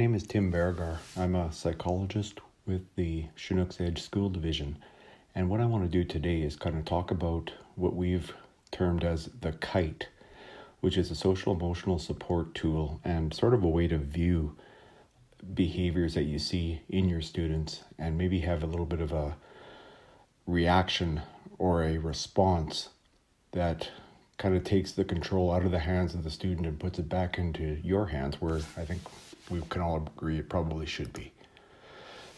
name is Tim Bergar. I'm a psychologist with the Chinook's Edge School Division. And what I want to do today is kind of talk about what we've termed as the Kite, which is a social emotional support tool and sort of a way to view behaviors that you see in your students and maybe have a little bit of a reaction or a response that kind of takes the control out of the hands of the student and puts it back into your hands, where I think we can all agree it probably should be.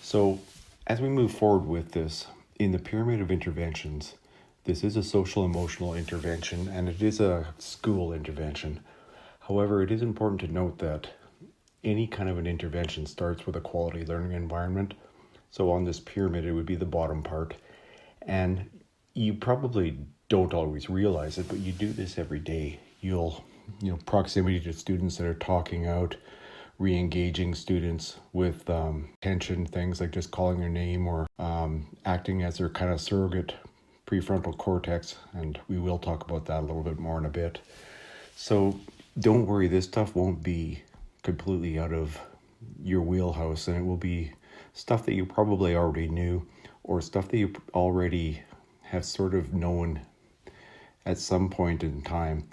So as we move forward with this, in the pyramid of interventions, this is a social emotional intervention and it is a school intervention. However, it is important to note that any kind of an intervention starts with a quality learning environment. So on this pyramid, it would be the bottom part. And you probably don't always realize it, but you do this every day. Proximity to students that are talking out, re-engaging students with tension, things like just calling their name or acting as their kind of surrogate prefrontal cortex. And we will talk about that a little bit more in a bit. So don't worry, this stuff won't be completely out of your wheelhouse, and it will be stuff that you probably already knew or stuff that you already have sort of known at some point in time.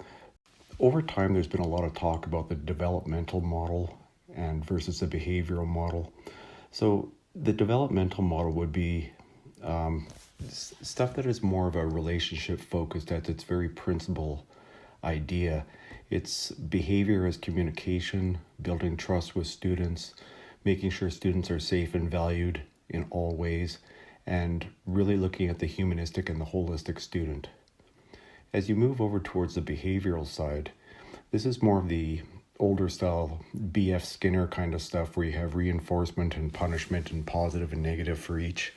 Over time, there's been a lot of talk about the developmental model and versus the behavioral model. So the developmental model would be stuff that is more of a relationship focused at its very principal idea. It's behavior as communication, building trust with students, making sure students are safe and valued in all ways, and really looking at the humanistic and the holistic student. As you move over towards the behavioral side, this is more of the older style B.F. Skinner kind of stuff where you have reinforcement and punishment and positive and negative for each.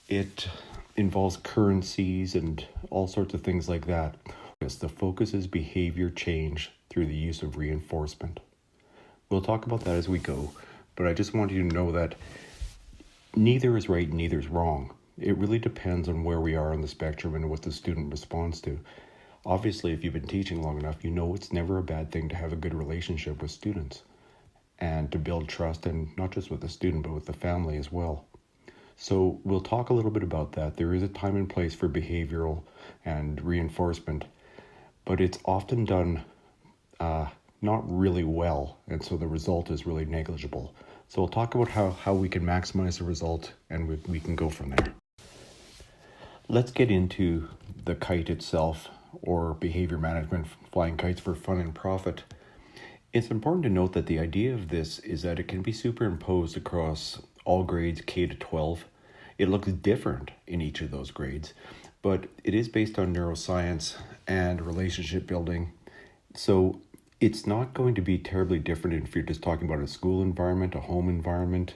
It involves currencies and all sorts of things like that. The focus is behavior change through the use of reinforcement. We'll talk about that as we go, but I just want you to know that neither is right and neither is wrong. It really depends on where we are on the spectrum and what the student responds to. Obviously, if you've been teaching long enough, you know it's never a bad thing to have a good relationship with students and to build trust, and not just with the student, but with the family as well. So we'll talk a little bit about that. There is a time and place for behavioral and reinforcement, but it's often done not really well, and so the result is really negligible. So we'll talk about how we can maximize the result, and we can go from there. Let's get into the Kite itself, or behavior management, flying kites for fun and profit. It's important to note that the idea of this is that it can be superimposed across all grades K to 12. It looks different in each of those grades, but it is based on neuroscience and relationship building. So it's not going to be terribly different if you're just talking about a school environment, a home environment,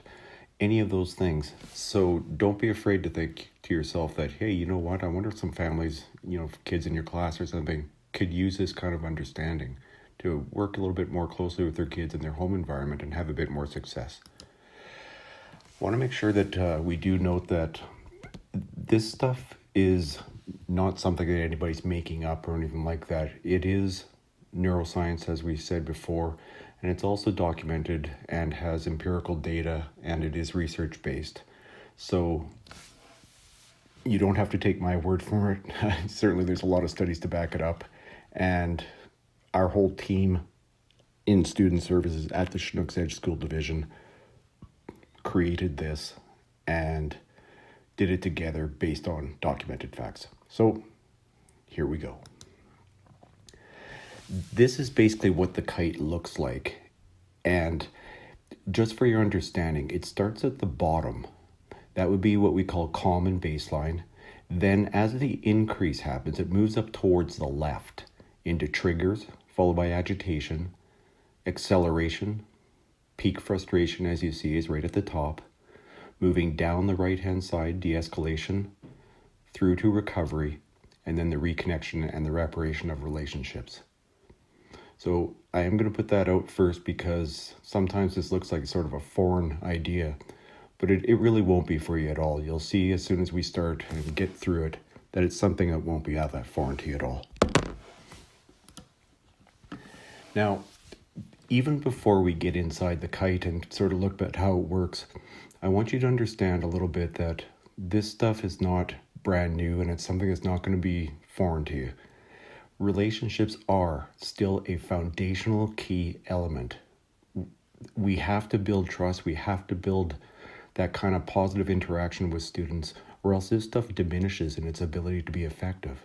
any of those things. So don't be afraid to think to yourself that, hey, you know what? I wonder if some families, kids in your class or something, could use this kind of understanding to work a little bit more closely with their kids in their home environment and have a bit more success. I want to make sure that we do note that this stuff is not something that anybody's making up or anything like that. It is neuroscience, as we said before, and it's also documented and has empirical data, and it is research-based. So you don't have to take my word for it. Certainly there's a lot of studies to back it up, and our whole team in student services at the Chinook's Edge School Division created this and did it together based on documented facts. So here we go. This is basically what the Kite looks like. And just for your understanding, it starts at the bottom. That would be what we call common baseline. Then as the increase happens, it moves up towards the left into triggers, followed by agitation, acceleration, peak frustration, as you see, is right at the top. Moving down the right-hand side, de-escalation, through to recovery, and then the reconnection and the reparation of relationships. So I am going to put that out first because sometimes this looks like sort of a foreign idea, but it really won't be for you at all. You'll see as soon as we start and get through it that it's something that won't be that foreign to you at all. Now, even before we get inside the kite and sort of look at how it works, I want you to understand a little bit that this stuff is not brand new and it's something that's not going to be foreign to you. Relationships are still a foundational key element. We have to build trust. We have to build that kind of positive interaction with students, or else this stuff diminishes in its ability to be effective.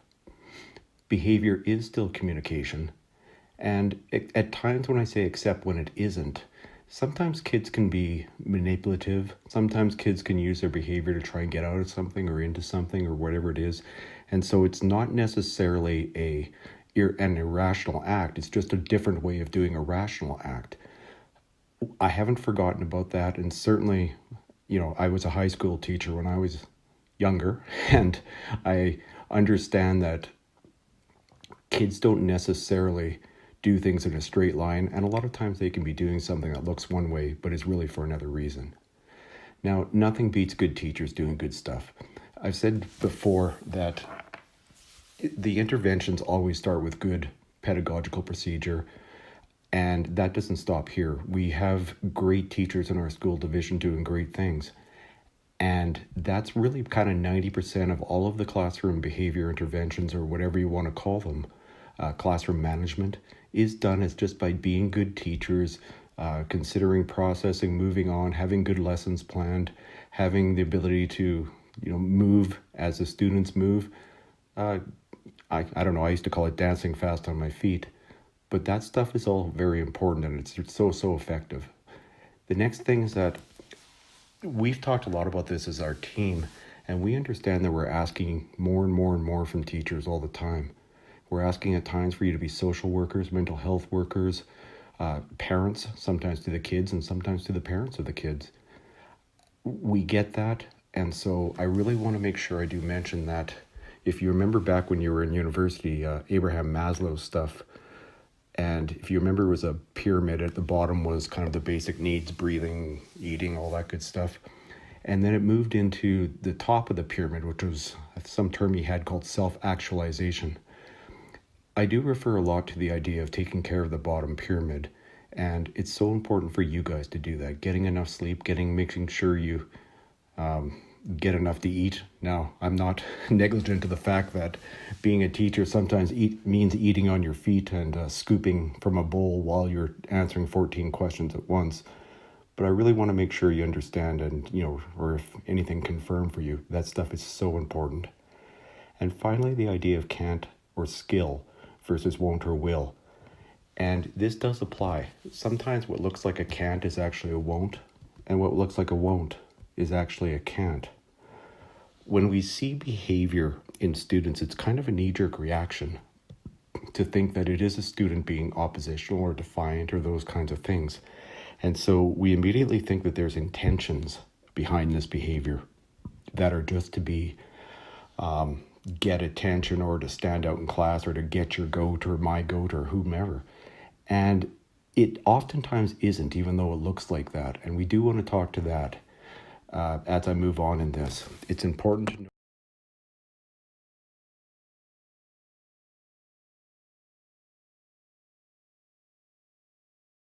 Behavior is still communication. And at times when I say except when it isn't, sometimes kids can be manipulative. Sometimes kids can use their behavior to try and get out of something or into something or whatever it is. And so it's not necessarily an irrational act. It's just a different way of doing a rational act. I haven't forgotten about that. And certainly, I was a high school teacher when I was younger, and I understand that kids don't necessarily do things in a straight line, and a lot of times they can be doing something that looks one way but is really for another reason. Now, nothing beats good teachers doing good stuff. I've said before that the interventions always start with good pedagogical procedure, and that doesn't stop here. We have great teachers in our school division doing great things, and that's really kind of 90% of all of the classroom behavior interventions, or whatever you want to call them. Classroom management is done as just by being good teachers, considering processing, moving on, having good lessons planned, having the ability to move as the students move. I don't know, I used to call it dancing fast on my feet, but that stuff is all very important, and it's so effective. The next thing is that we've talked a lot about this as our team, and we understand that we're asking more and more and more from teachers all the time. We're asking at times for you to be social workers, mental health workers, parents, sometimes to the kids and sometimes to the parents of the kids. We get that, and so I really want to make sure I do mention that. If you remember back when you were in university, Abraham Maslow's stuff, and if you remember, it was a pyramid. At the bottom was kind of the basic needs, breathing, eating, all that good stuff. And then it moved into the top of the pyramid, which was some term he had called self-actualization. I do refer a lot to the idea of taking care of the bottom pyramid, and it's so important for you guys to do that. Getting enough sleep, making sure you get enough to eat. Now, I'm not negligent to the fact that being a teacher sometimes means eating on your feet and scooping from a bowl while you're answering 14 questions at once. But I really want to make sure you understand, and or if anything confirmed for you, that stuff is so important. And finally, the idea of can't or skill versus won't or will. And this does apply. Sometimes what looks like a can't is actually a won't, and what looks like a won't is actually a can't. When we see behavior in students, it's kind of a knee-jerk reaction to think that it is a student being oppositional or defiant or those kinds of things. And so we immediately think that there's intentions behind this behavior that are just to be get attention or to stand out in class or to get your goat or my goat or whomever. And it oftentimes isn't, even though it looks like that. And we do want to talk to that as I move on in this. It's important to know